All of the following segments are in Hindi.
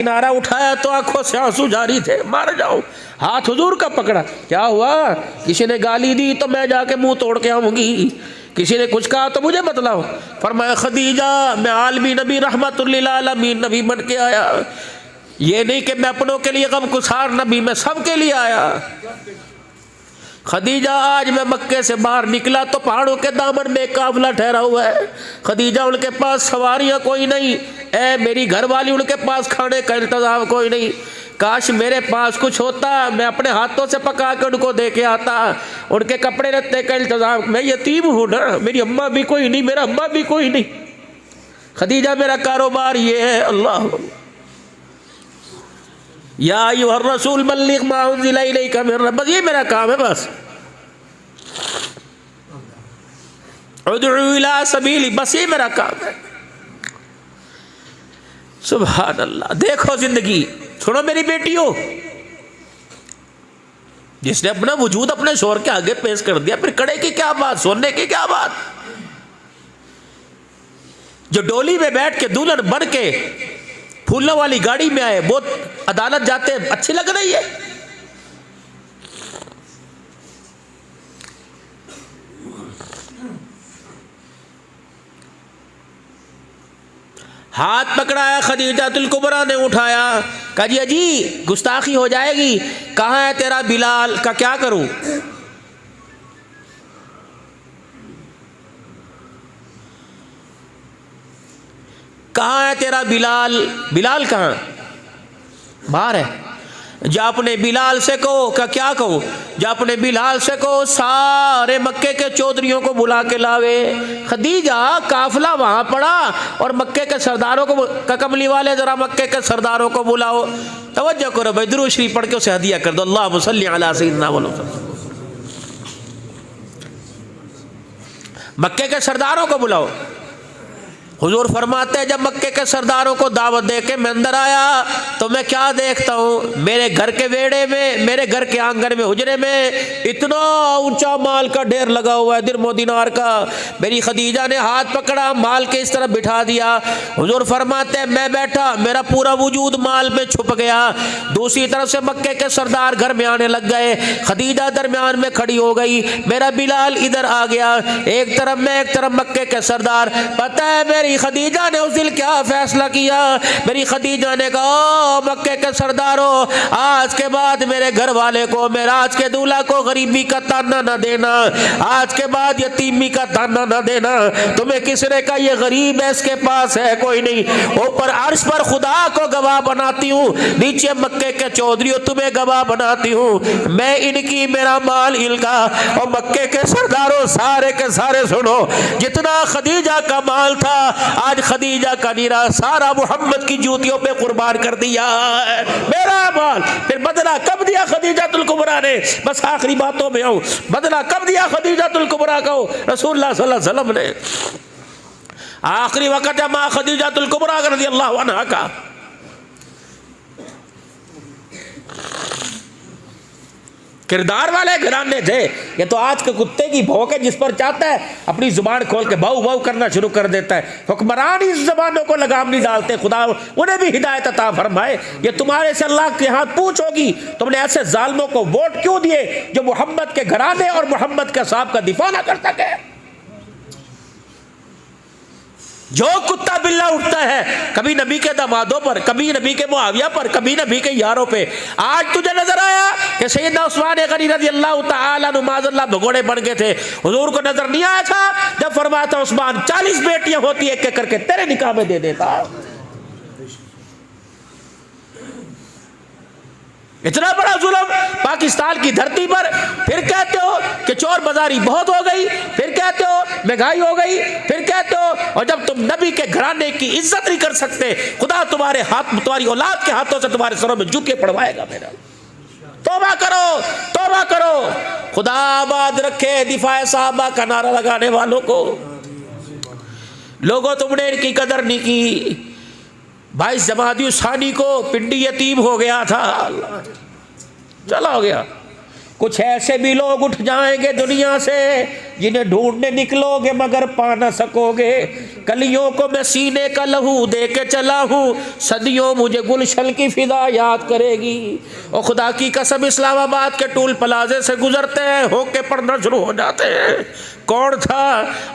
नारा उठाया तो आंखों से आंसू जारी थे, मार जाऊं। हाथ हुजूर का पकड़ा, क्या हुआ? किसी ने गाली दी तो मैं जाके मुंह तोड़ के आऊंगी, किसी ने कुछ कहा तो मुझे बतलाओ। फरमाया खदीजा, मैं आलमी नबी रहमतुल्लिल आलमीन नबी बन के आया, ये नहीं कि मैं अपनों के लिए गमगुसार नबी, मैं सबके लिए आया। खदीजा, आज मैं मक्के से बाहर निकला तो पहाड़ों के दामन में काफिला ठहरा हुआ है। खदीजा, उनके पास सवारियां कोई नहीं, ए मेरी घरवाली, उनके पास खाने का इंतजाम कोई नहीं। काश मेरे पास कुछ होता, मैं अपने हाथों से पका के उनको दे के आता, उनके कपड़े लत्ते का इंतजाम। मैं यतीम हूँ ना, मेरी अम्मा भी कोई नहीं, मेरा अम्मा भी कोई नहीं। खदीजा, मेरा कारोबार ये है। अल्लाह, या अय्युहर रसूल बल्लिग मा उन्ज़िला इलैका मिन रब्बिक, बस ये मेरा काम है, बस उदउ इला सबीली, बस ये मेरा काम है। सुभान अल्लाह। देखो जिंदगी, सुनो मेरी बेटियों, जिसने अपना वजूद अपने शोर के आगे पेश कर दिया, फिर कड़े की क्या बात, सोने की क्या बात। जो डोली में बैठ के दुल्हन बन के फूलों वाली गाड़ी में आए, वो अदालत जाते अच्छी लग रही है? हाथ पकड़ाया, खदीजातुल कुबरा ने उठाया, कहा जी अजी गुस्ताखी हो जाएगी, कहाँ है तेरा बिलाल? का क्या करूं? कहाँ है तेरा बिलाल? बिलाल कहाँ? बाहर है। जा अपने बिलाल से कहो, का क्या कहो? जा अपने बिलाल से कहो सारे मक्के के चौधरियों को बुला के लावे। खदीजा, काफिला वहां पड़ा और मक्के के सरदारों को, कमली वाले जरा मक्के के सरदारों को बुलाओ। तवज्जो करो भाई, दुरूद शरीफ पढ़ के उसे हदिया कर दो। अल्लाहुम्मा सल्ली अला सय्यिदिना मुहम्मद। मक्के के सरदारों को बुलाओ। हुजूर फरमाते हैं, जब मक्के के सरदारों को दावत दे के मैं अंदर आया तो मैं क्या देखता हूँ, मेरे घर के वेड़े में, मेरे घर के आंगन में, हुजरे में इतना ऊंचा माल का ढेर लगा हुआ है, दिरमो दिनार का। मेरी खदीजा ने हाथ पकड़ा, माल के इस तरफ बिठा दिया। हुजूर फरमाते हैं, मैं बैठा, मेरा पूरा वजूद माल में छुप गया। दूसरी तरफ से मक्के के सरदार घर में आने लग गए, खदीजा दरमियान में खड़ी हो गई, मेरा बिलाल इधर आ गया, एक तरफ मैं, एक तरफ मक्के के सरदार। पता है मेरी खदीजा ने उस दिन क्या फैसला किया? मेरी खदीजा ने कहा, मक्के के सरदारों, आज के बाद मेरे घर वाले को, मेरा आज के दूल्हा को गरीबी का ताना न देना, आज के बाद यतीमी का ताना न देना। तुम्हें किसने का ये गरीब है, इसके पास है कोई नहीं। ऊपर अर्श पर खुदा को गवाह बनाती हूँ, नीचे मक्के के चौधरी तुम्हें गवाह बनाती हूँ। मैं इनकी, मेरा माल इनका। और मक्के के सरदारों सारे के सारे सुनो, जितना खदीजा का माल था आज खदीजा का नीरा सारा मोहम्मद की जूतियों पे कुर्बान कर दिया है, मेरा माल। फिर बदला कब दिया खदीजातुल कुबरा ने? बस आखिरी बातों में आऊं, बदला कब दिया खदीजातुल कुबरा को? रसूलुल्लाह सल्लल्लाहु अलैहि वसल्लम ने आखिरी वक्त मां खदीजातुल कुबरा रज़ियल्लाहु अन्हा का। किरदार वाले घराने थे। ये तो आज के कुत्ते की भौंक है, जिस पर चाहता है अपनी जुबान खोल के भाऊ भाऊ करना शुरू कर देता है। हुक्मरान इस जबानों को लगाम नहीं डालते, खुदा उन्हें भी हिदायत अता फरमाए। ये तुम्हारे से अल्लाह के हाथ पूछ होगी, तुमने ऐसे जालिमों को वोट क्यों दिए जो मोहम्मद के घराने और मोहम्मद के साहब का दिफा ना कर सके। जो कुत्ता बिल्ला उठता है कभी नबी के दामादों पर, कभी नबी के मुआविया पर, कभी नबी के यारों पे। आज तुझे नजर आया कि सैयदना उस्मान गनी रज़ियल्लाहु ताला अन्हु माज़अल्लाह भगोड़े बन गए थे? हुजूर को नजर नहीं आया था जब फरमाया था उस्मान 40 बेटियां होती एक एक करके तेरे निकाह में दे देता? इतना बड़ा जुल्म पाकिस्तान की धरती पर। फिर कहते हो कि चोर बाजारी बहुत हो गई, फिर कहते हो महंगाई हो गई, फिर कहते हो, और जब तुम नबी के घराने की इज्जत नहीं कर सकते, खुदा तुम्हारे हाथ, तुम्हारी औलाद के हाथों से तुम्हारे सरों में जूते पड़वाएगा। मेरा तौबा करो, तौबा करो। खुदा आबाद रखे दिफाए साहबा का नारा लगाने वालों को। लोगों, तुमने इनकी कदर नहीं की। 22 जमादी सानी को पिंडी यतीम हो गया था, चला हो गया। कुछ ऐसे भी लोग उठ जाएंगे दुनिया से जिन्हें ढूंढने निकलोगे मगर पा न सकोगे। कलियों को मैं सीने का लहू दे के चला हूँ, सदियों मुझे गुलशन की फिदा याद करेगी। और खुदा की कसम इस्लामाबाद के टूल प्लाजे से गुजरते हैं, होके पढ़ना शुरू हो जाते हैं। कौन था?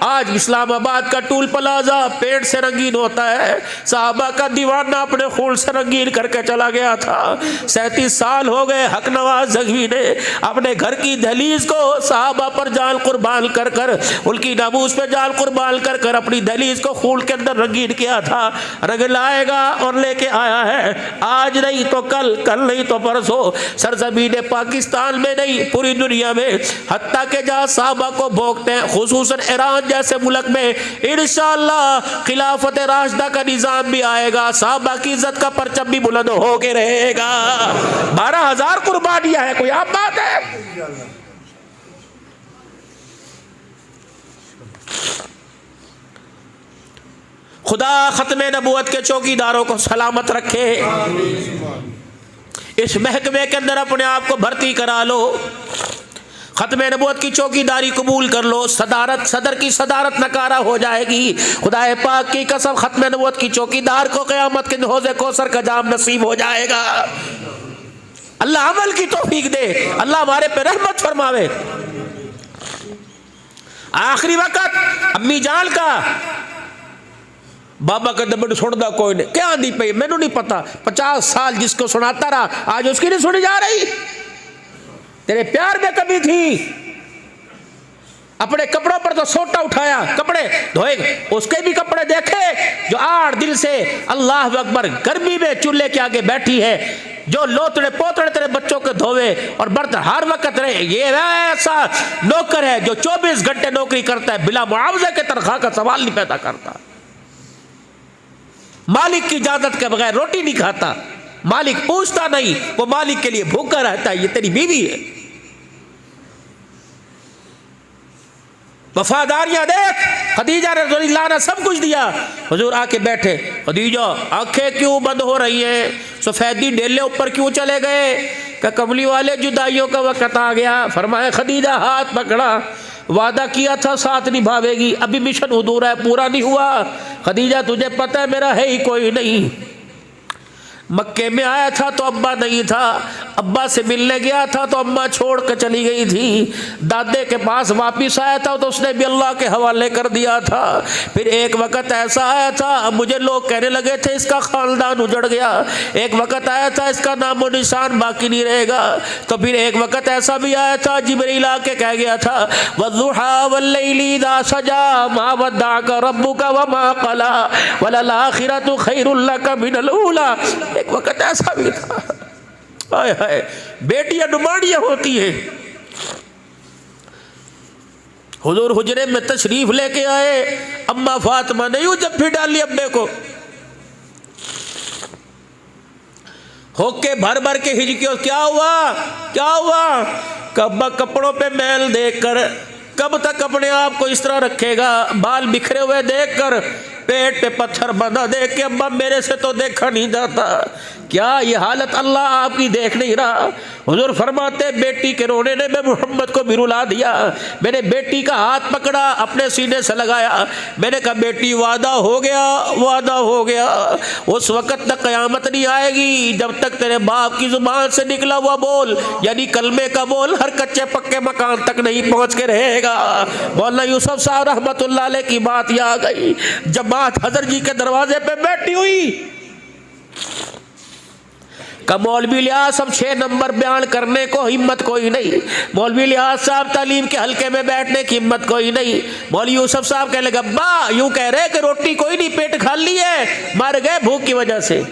आज इस्लामाबाद का टूल प्लाजा पेड़ से रंगीन होता है। साहबा का दीवाना अपने खून से रंगीन करके चला गया था। 37 साल हो गए हक नवाज जंगवी ने अपने घर की दहलीज को साहबा पर जान कुर्बान कर कर, उनकी नामूस पे जान कुर्बान कर कर अपनी दहलीज को खून के अंदर रंगीन किया था। रंग लाएगा और लेके आया है, आज नहीं तो कल, कल नहीं तो परसों, सरजमीन पाकिस्तान में नहीं पूरी दुनिया में। हत्ता के जहाँ साहबा को भोगते हैं, खुसूसन ईरान जैसे मुल्क में इंशाअल्लाह खिलाफत राशिदा का निजाम भी आएगा, साहबा की इज्जत का परचम भी बुलंद होके रहेगा। 12,000 कुर्बानियां है, कोई आम बात है? खुदा खत्मे नबूवत के चौकीदारों को सलामत रखे। इस महकमे के अंदर अपने आप को भर्ती करा लो, खत्मे नबूवत की चौकीदारी कबूल कर लो, सदर की सदारत नकारा हो जाएगी। खुदा पाक की कसम खत्मे नबूवत की चौकीदार को क़यामत के हौज़े कौसर का जाम नसीब हो जाएगा। अल्लाह अमल की तौफीक दे, अल्लाह हमारे पे रहमत फरमावे। आखिरी वक्त अम्मी जान का बाबा का दबड़ सुनता कोई नहीं, क्या आंधी पे मैनू नहीं पता। 50 साल जिसको सुनाता रहा, आज उसकी नहीं सुनी जा रही। तेरे प्यार में कमी थी, अपने कपड़ों पर तो सोटा उठाया, कपड़े धोए, उसके भी कपड़े देखे जो 8 दिन से अल्लाह अकबर गर्मी में चूल्हे के आगे बैठी है, जो लोतड़े पोतड़े तेरे बच्चों के धोवे और बर्तन हर वक्त रहे। ये ऐसा नौकर है जो 24 घंटे नौकरी करता है, बिला मुआवजे के तनख्वाह का सवाल नहीं पैदा करता, मालिक की इजाजत के बगैर रोटी नहीं खाता, मालिक पूछता नहीं, वो मालिक के लिए भूखा रहता है। ये तेरी बीवी है। वफादारियां देख, खदीजा रज़ियल्लाहु अन्हा सब कुछ दिया। हुजूर आके बैठे, खदीजा आंखें क्यों बंद हो रही हैं, सफेदी डेले ऊपर क्यों चले गए? क्या कमली वाले जुदाइयों का वक्त आ गया? फरमाया खदीजा हाथ पकड़ा, वादा किया था साथ निभावेगी, अभी मिशन अधूरा है, पूरा नहीं हुआ। खदीजा तुझे पता है मेरा है ही कोई नहीं। मक्के में आया था तो अब्बा नहीं था, अब्बा से मिलने गया था तो अम्मा छोड़ कर चली गई थी, दादे के पास वापस आया था तो उसने भी अल्लाह के हवाले कर दिया था। फिर एक वक़्त ऐसा आया था, मुझे लोग कहने लगे थे इसका ख़ानदान उजड़ गया। एक वक़्त आया था इसका नामो निशान बाकी नहीं रहेगा। तो फिर एक वक़्त ऐसा भी आया था, जिब्रील आके कह गया था वद्दुहा वल्लैलि इज़ा सजा मा वद्दअका रब्बुका वमा क़ला वलल आखिरतु खैरुल लका मिनल ऊला। एक वक़्त ऐसा भी था। हाय हाय, बेटियां नुमानियां होती हैं। हुजूर हुजरे में तशरीफ लेके आए, अम्मा फातिमा ने यूं जब फिर डाली अब्बे को, होके भर भर के हिजकियों, क्या हुआ क्या हुआ? अब्बा कपड़ों पे मैल देखकर कब तक अपने आप को इस तरह रखेगा, बाल बिखरे हुए देखकर, पेट पे पत्थर बंधा देख के अब्बा मेरे से तो देखा नहीं जाता, क्या ये हालत अल्लाह आपकी देख नहीं रहा? हुजूर फरमाते बेटी के रोने ने मैं मोहम्मद को भी रुला दिया। मैंने बेटी का हाथ पकड़ा, अपने सीने से लगाया, मैंने कहा बेटी वादा हो गया, वादा हो गया। उस वक़्त तक क़यामत नहीं आएगी जब तक तेरे बाप की ज़ुबान से निकला हुआ बोल, यानी कलमे का बोल, हर कच्चे पक्के मकान तक नहीं पहुँच के रहेगा। मौलाना यूसुफ साहब रहमतुल्लाह अलैह की बात याद आ गई। जमात हज़रत जी के दरवाजे पे बैठी हुई, का मौलवी लिहाज सब 6 नंबर बयान करने को हिम्मत कोई नहीं, मौलवी लिहाज साहब तालीम के हल्के में बैठने की हिम्मत कोई नहीं। मौलवी यूसुफ साहब कहने लगे अब्बा यूं कह रहे कि रोटी कोई नहीं, पेट खाली है, मर गए भूख की वजह से।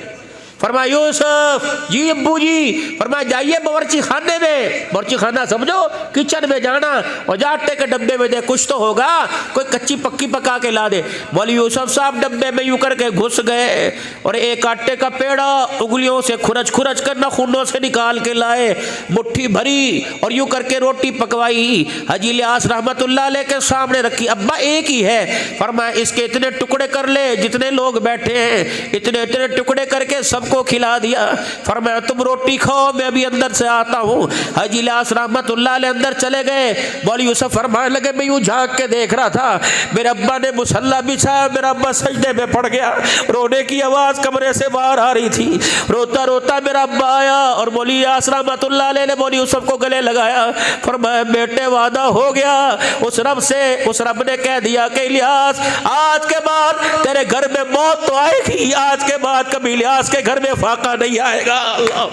फरमाया यूसुफ जी अब्बू जी, फरमाया जाइए बावर्ची खाने में, बावर्ची खाना समझो किचन में जाना और जा आटे के डब्बे में दे, कुछ तो होगा, कोई कच्ची पक्की पका के ला दे। मौलवी यूसुफ साहब डब्बे में यूं करके घुस गए और एक आटे का पेड़ा उंगलियों से खुरच खुरच कर नाखूनों से निकाल के लाए, मुट्ठी भरी और यूं करके रोटी पकवाई, हाजी लियास रहमतुल्लाह अलैह के सामने रखी। अब्बा एक ही है, फरमाया इसके इतने टुकड़े कर ले जितने लोग बैठे हैं, इतने इतने टुकड़े करके सबको सबको खिला दिया। फरमाया तुम रोटी खाओ, मैं अभी अंदर से आता हूँ। हाजी इलियास रहमतुल्लाह अलैह अंदर चले गए। मौलवी यूसुफ फरमाने लगे मैं यूँ झाँक के देख रहा था, मेरे अब्बा ने मुसल्ला बिछाया, मेरा अब्बा सजदे में पड़ गया, रोने की आवाज़ कमरे से बाहर आ रही थी। रोता रोता मेरा अब्बा आया और मौलवी इलियास रहमतुल्लाह अलैह ने मौलवी यूसुफ को गले लगाया। फरमाया बेटे वादा हो गया उस रब से, उस रब ने कह दिया कि इलियास आज के बाद तेरे घर में मौत तो आएगी, आज के बाद कभी इलियास के घर में फाका नहीं आएगा। अल्लाह,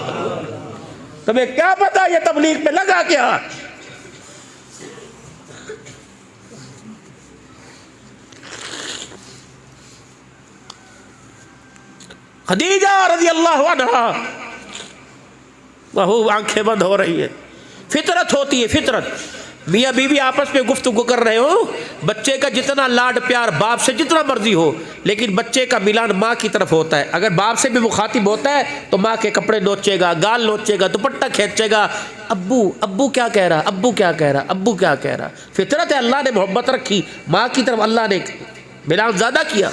तुम्हें क्या पता ये तबलीग में लगा क्या? खदीजा रज़ी अल्लाह अन्हा, वह आंखें बंद हो रही है। फितरत होती है, फितरत। मियाँ बीवी आपस में गुफ्तगू कर रहे हो, बच्चे का जितना लाड प्यार बाप से जितना मर्जी हो, लेकिन बच्चे का मिलान माँ की तरफ होता है। अगर बाप से भी मुखातिब होता है तो माँ के कपड़े नोचेगा, गाल नोचेगा, दुपट्टा खींचेगा, अब्बू अब्बू क्या कह रहा, अब्बू क्या कह रहा, अब्बू क्या कह रहा। फितरत है, अल्लाह ने मोहब्बत रखी माँ की तरफ, अल्लाह ने मिलान ज़्यादा किया।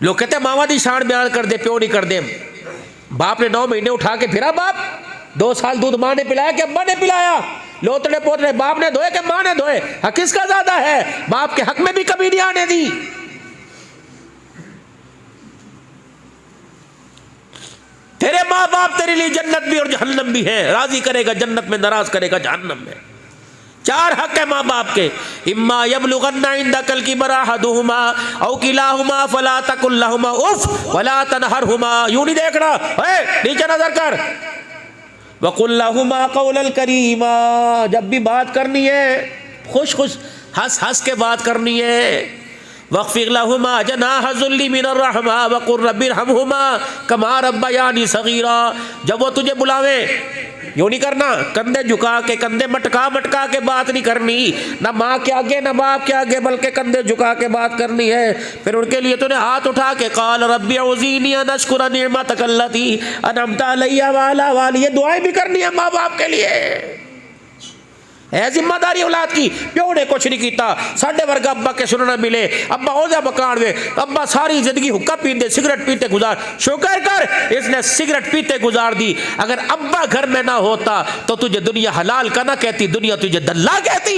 लोग कहते हैं मामा दी शान बयान कर दे, प्यो नहीं कर दे। बाप ने 9 महीने उठा के फिरा, बाप 2 साल दूध माँ ने पिलाया कि अब्बा ने पिलाया, लोतड़े पोतड़े बाप ने धोए कि माँ ने धोए, हक किसका ज्यादा है? बाप के हक में भी कभी नहीं आने दी। तेरे माँ बाप तेरे लिए जन्नत भी और जहन्नम भी है, राजी करेगा जन्नत में, नाराज करेगा जहन्नम में। 4 हक है माँ बाप के। इम्मा यबलुगन्ना इंदकल किबरा अहदुहुमा औ किलाहुमा फला तकुल लहुमा उफ वला तनहरहुमा। यूं नहीं देखना, नीचे नजर कर। वकुल लहुमा कौलन करीमा, जब भी बात करनी है खुश खुश हंस हंस के बात करनी है। वक़्फ़िर लहुमा जनाह ज़ुल्ली मिनर रहमा वक़ुल रब्बिरहमहुमा कमा रब्बयानी सग़ीरा। जब वो तुझे बुलावे यूँ नहीं करना, कंधे झुका के, कंधे मटका मटका के बात नहीं करनी, ना माँ के आगे ना बाप के आगे, बल्कि कंधे झुका के बात करनी है। फिर उनके लिए तूने हाथ उठा के क़ाल रब्बी औज़ीनी अन अश्कुरा निअमतक अल्लती अनअमता अलैया व अला वाली, ये दुआएं भी करनी है माँ बाप के लिए। है जिम्मेदारी औलाद की। प्यो ने कुछ नहीं किया, साढ़े वर्गा अब्बा के सुनना मिले, अब्बा ओजा मकान में, अब्बा सारी जिंदगी हुक्का पीते सिगरेट पीते गुजार, शुक्र कर इसने सिगरेट पीते गुजार दी। अगर अब्बा घर में ना होता तो तुझे दुनिया हलाल का ना कहती, दुनिया तुझे दल्ला कहती।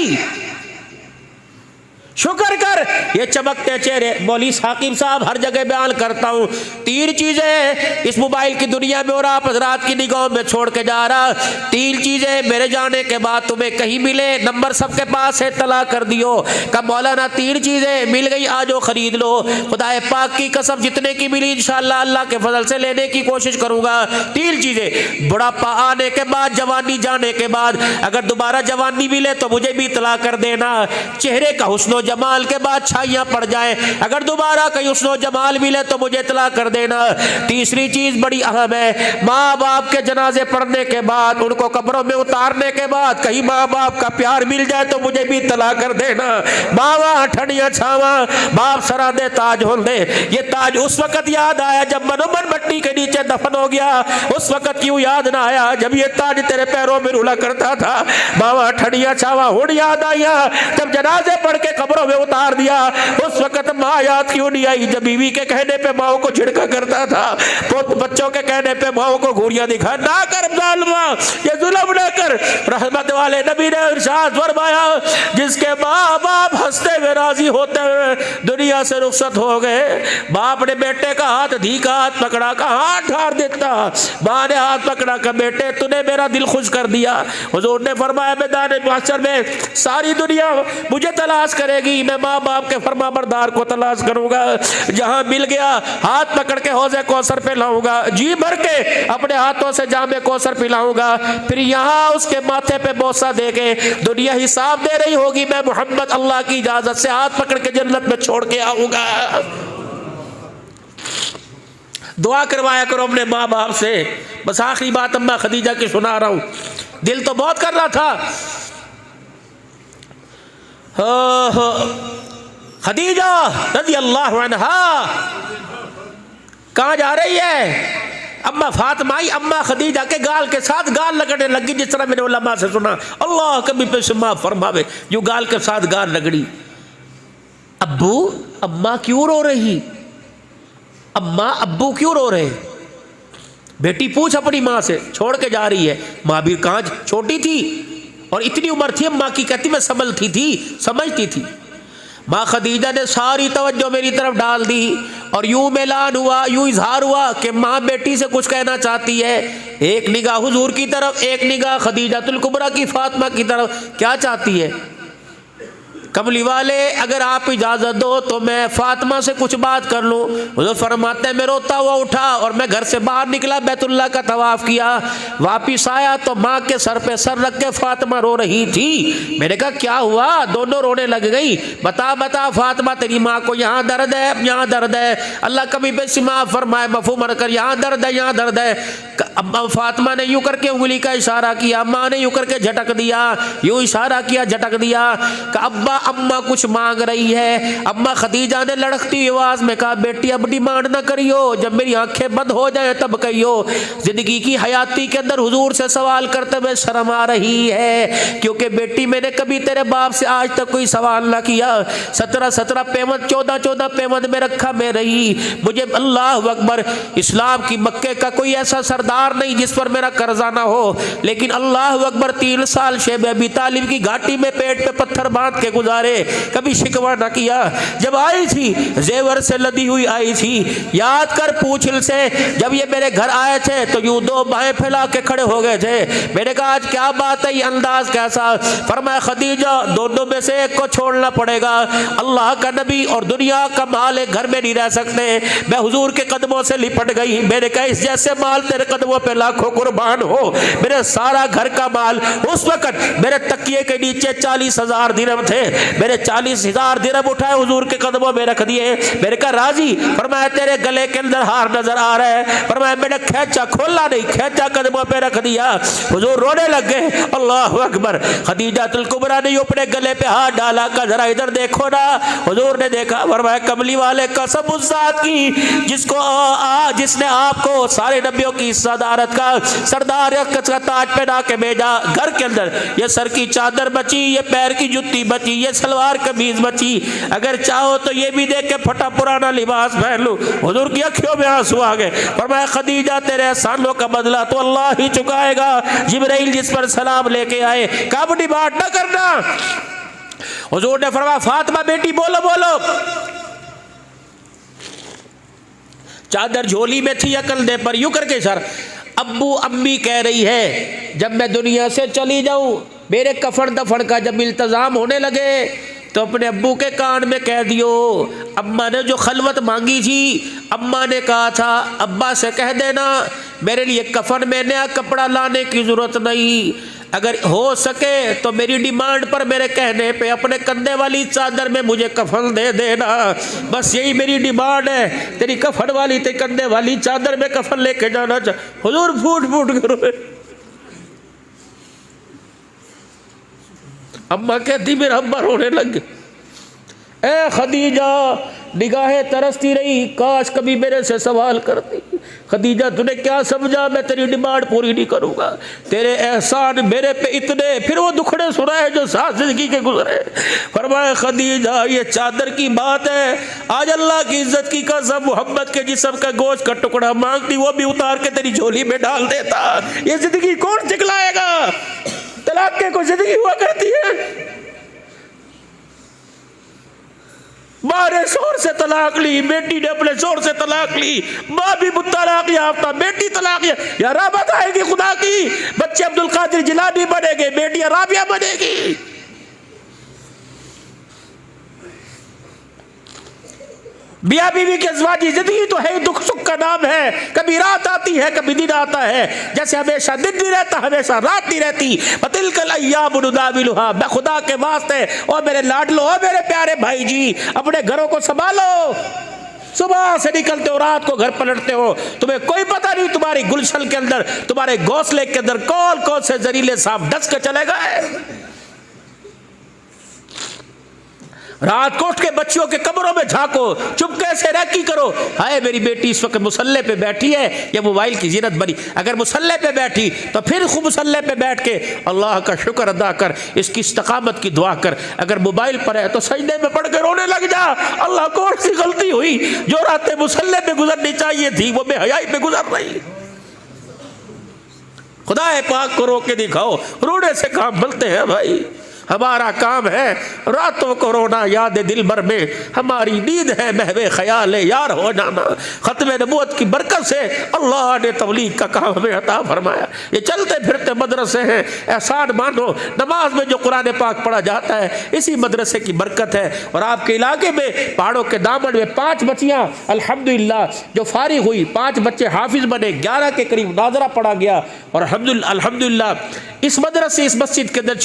शुक्र कर ये चमकते चेहरे। मौलवी साकिब साहब हर जगह बयान करता हूँ, 3 चीज़ें इस मोबाइल की दुनिया में और आप हजरात की निगाहों में छोड़ के जा रहा। 3 चीज़ें मेरे जाने के बाद तुम्हें कहीं मिले, नंबर सबके पास है, तला कर दियो। कब मौलाना 3 चीज़ें मिल गई, आज वो खरीद लो। खुदाए पाक की कसम जितने की मिली इंशाअल्लाह अल्लाह के फजल से लेने की कोशिश करूँगा। 3 चीज़ें, बुढ़ापा आने के बाद, जवानी जाने के बाद, अगर दोबारा जवानी मिले तो मुझे भी तला कर देना। चेहरे का हुस्न जमाल के बाद छाइयां पड़ जाए, अगर दोबारा कहीं हुस्न जमाल मिले तो मुझे इतला कर देना। तीसरी चीज बड़ी अहम है, माँ बाप के जनाजे पढ़ने के बाद, उनको कब्रों में उतारने के बाद कहीं माँ बाप का प्यार मिल जाए तो मुझे भी इतला कर देना। मावा ठंडिया छावा, बाप सरा दे ताज हो दे। ये ताज उस वक्त याद आया जब मनोमन मट्टी के नीचे दफन हो गया, उस वक्त क्यों याद ना आया जब ये ताज तेरे पैरों में रुला करता था। मावा ठंडिया छावा हुण याद आया जब जनाजे पढ़ के कब्रों में उतार दिया, उस वक्त माँ याद क्यों नहीं आई जब बीवी के कहने पे माओ को झिड़का करता था, बच्चों के कहने पे माओ को घूरियां दिखा। ना कर जालिमा, ये जुल्म ना कर। रहमत वाले नबी ने इरशाद फरमाया, जिसके माँ बाप हंसते हुए राजी होते हुए दुनिया से रुखसत हो गए, बाप ने बेटे का हाथ धी का हाथ पकड़ा, का हाथ ठार देता, माँ ने हाथ पकड़ा का बेटे तूने मेरा दिल खुश कर दिया। हुजूर ने फरमाया मैदान महशर में सारी दुनिया मुझे तलाश करेगी, मैं माँ बाप के फरमाबरदार को तलाश करूंगा। जहां मिल गया हाथ पकड़ के हौज़े कौसर पे लाऊंगा, जी भर के अपने हाथों से जामे कौसर पिलाऊंगा। फिर यहाँ उसके माथे पे बोसा दे के दुनिया हिसाब दे रही होगी, मैं मोहम्मद अल्लाह की इजाजत से हाथ पकड़ के जन्नत में छोड़ के आऊंगा। दुआ करवाया करो अपने माँ बाप से। बस आखिरी बात अम्मा खदीजा की सुना रहा हूँ, दिल तो बहुत कर रहा था। खदीजा रज़ी अल्लाह अन्हा कहाँ जा रही है? अम्मा फातिमा आई, अम्मा खदीजा के गाल के साथ गाल लगने लगी, जिस तरह मैंने उलमा से सुना, अल्लाह कभी पे सुमा फरमावे, जो गाल के साथ गाल रगड़ी। अब्बू अम्मा क्यों रो रही? अम्मा अब्बू क्यों रो रहे? बेटी पूछ अपनी माँ से, छोड़ के जा रही है। माँ भी कहाँ छोटी थी और इतनी उम्र थी अम्मा की, कहती मैं समझती थी। माँ खदीजा ने सारी तवज्जो मेरी तरफ डाल दी और यूं ऐलान हुआ, यूं इजहार हुआ कि माँ बेटी से कुछ कहना चाहती है। एक निगाह हुजूर की तरफ, एक निगाह खदीजातुल कुबरा की फातिमा की तरफ। क्या चाहती है? कमली वाले अगर आप इजाज़त दो तो मैं फातिमा से कुछ बात कर लूँ। हुजूर फरमाते हैं मैं रोता हुआ उठा और मैं घर से बाहर निकला, बैतुल्लाह का तवाफ़ किया, वापिस आया तो माँ के सर पे सर रख के फातिमा रो रही थी। मैंने कहा क्या हुआ? दोनों रोने लग गई। बता फातिमा, तेरी माँ को यहाँ दर्द है, यहाँ दर्द है। अल्लाह कभी बेसिमा फरमाए मफ़हूम कर, यहाँ दर्द है, यहाँ दर्द है। अम्मा फातिमा ने यूँ करके उंगली का इशारा किया, अम्मा ने यूँ करके झटक दिया, यूँ इशारा किया, झटक दिया। अब्बा अम्मा कुछ मांग रही है। अम्मा खदीजा ने लड़कती आवाज में कहा बेटी अब डिमांड ना करियो, जब मेरी आंखें बंद हो जाए तब कहियो। जिंदगी की हयाती के अंदर हुजूर से सवाल करते हुए शर्म आ रही है, क्योंकि बेटी मैंने कभी तेरे बाप से आज तक कोई सवाल ना किया। 17 पेमंद 14 पेमंद में रखा मैं रही। मुझे अल्लाह अकबर इस्लाम की मक्के का कोई ऐसा सरदार नहीं जिस पर मेरा कर्जा ना हो, लेकिन अल्लाह अकबर 3 साल शेब अबी तालिब की घाटी में पेट पे पत्थर बांध के गुजारे, कभी शिकवा ना किया। जब आई थी जेवर से लदी हुई आई थी, याद कर पूछल से जब ये मेरे घर आए थे तो यूं 2 बाहें फैला के खड़े हो गए थे। मैंने कहा आज क्या बात है, ये अंदाज कैसा? फरमाया खदीजा दोनों में से एक को छोड़ना पड़ेगा। अल्लाह का नबी और दुनिया का माल एक घर में नहीं रह सकते। मैं हुजूर के कदमों से लिपट गई। मैंने कहा इस जैसे माल तेरे कदमों पे लाखों कुर्बान हो। मेरे सारा घर का माल, उस वक्त मेरे तकिए के नीचे 40,000 दिरहम थे, मेरे 40,000 दिरहम उठाए हुजूर के कदमों में रख दिए। मेरे कहा राजी? फरमाया तेरे गले के अंदर हार नजर आ रहा है। फरमाया मैंने खींचा, खोला नहीं, खींचा कदमों पे रख दिया। हुजूर रोने लग गए। अल्लाह अकबर। खदीजातुल कुबरा ने अपने गले पे हाथ डाला, का जरा इधर देखो ना। हुजूर ने देखा। फरमाया कमली वाले कसम उस जात की जिसने आपको सारे नबियों की सदारत का सरदार का ताज पहना के भेजा। घर के अंदर ये सर की चादर बची, ये पैर की जुत्ती बची, ये सलवार कमीज बची। अगर चाहो तो ये भी देख के फटा पुराना लिबास पहन लूं। हुजूर की अखियों में आंसू आ गए। फरमाया खदीजा तेरे एहसानों का बदला तो अल्लाह ही चुकाएगा। जिब्राइल जिस पर सलाम लेके आए, कब डिमांड ना करना। हुजूर ने फरमाया फातिमा बेटी बोलो बोलो। चादर झोली में थी, अकल दे पर यूं करके सर। अब्बू अम्मी कह रही है जब मैं दुनिया से चली जाऊं, मेरे कफन दफन का जब इल्तजाम होने लगे तो अपने अब्बू के कान में कह दियो। अम्मा ने जो खलवत मांगी थी, अम्मा ने कहा था अब्बा से कह देना मेरे लिए कफन में नया कपड़ा लाने की जरूरत नहीं, अगर हो सके तो मेरी डिमांड पर मेरे कहने पे अपने कंधे वाली चादर में मुझे कफन दे देना। बस यही मेरी डिमांड है, तेरी कफन वाली तेरे कंधे वाली चादर में कफन लेके जाना। हुजूर फूट फूट करो। अम्मा कहती मेरा अब्बा रोने लग गए। ए खदीजा निगाहें तरसती रही, काश कभी मेरे से सवाल करती। खदीजा तूने क्या समझा मैं तेरी डिमांड पूरी नहीं करूंगा, तेरे एहसान मेरे पे इतने। फिर वो दुखड़े सुनाए जो साथ जिंदगी के गुजरे। फरमाया खदीजा ये चादर की बात है, आज अल्लाह की इज्जत की कसम मोहम्मद के जिस्म का गोश्त का टुकड़ा मांगती वो भी उतार के तेरी झोली में डाल देता। ये जिंदगी कौन सिखलाएगा? तलाक के कोई जिंदगी हुआ करती है? माँ ने शोर से तलाक ली, बेटी ने अपने शोर से तलाक ली, माँ भी तलाक याफ्ता, बेटी तलाक या राबत आएगी खुदा की। बच्चे अब्दुल कादिर जिलानी बनेंगे, बेटियां राबिया बनेगी। मियाँ बीवी की अज़वाजी जिंदगी तो है, दुख सुख का नाम है। कभी रात आती है, कभी दिन आता है। जैसे हमेशा दिन नहीं रहता, हमेशा रात नहीं रहती। बतिलकल अय्याम नुदाविलुहा। मैं खुदा के वास्ते और मेरे लाडलो और मेरे प्यारे भाई जी अपने घरों को संभालो। सुबह से निकलते हो, रात को घर पलटते हो, तुम्हें कोई पता नहीं तुम्हारी गुलशन के अंदर, तुम्हारे घोंसले के अंदर कौन कौन से जहरीले सांप डस के चले गए। रात को उठ के बच्चियों के कब्रों में झांको, चुपके से रैकी करो, हाय मेरी बेटी इस वक्त मुसल्ले पे बैठी है, ये मोबाइल की जीनत बनी। अगर मुसल्ले पे बैठी तो फिर खूब मुसल्ले पे बैठ के अल्लाह का शुक्र अदा कर, इसकी इस्तकामत की दुआ कर। अगर मोबाइल पर है तो सजदे में पढ़ के रोने लग जा, अल्लाह कौन सी गलती हुई जो रातें मुसल्ले पे गुजरनी चाहिए थी वो बेहयाई पे गुजर रही। खुदा पाक को रोक के दिखाओ, रोने से काम मिलते हैं भाई। हमारा काम है रातों को रोना याद दिल भर में, हमारी नींद है महवे ख्याल यार हो जाना। ख़त्म नबूवत की बरकत से अल्लाह ने तबलीग का काम हमें अता फरमाया। ये चलते फिरते मदरसे हैं, एहसान मानो, नमाज में जो कुरान पाक पढ़ा जाता है इसी मदरसे की बरकत है। और आपके इलाके में पहाड़ों के दामन में 5 बच्चियाँ अल्हम्दुलिल्लाह जो फारिग हुई, 5 बच्चे हाफिज बने, 11 के करीब नाजरा पढ़ा गया। और अल्हम्दुलिल्लाह इस मदरसे इस मस्जिद के अंदर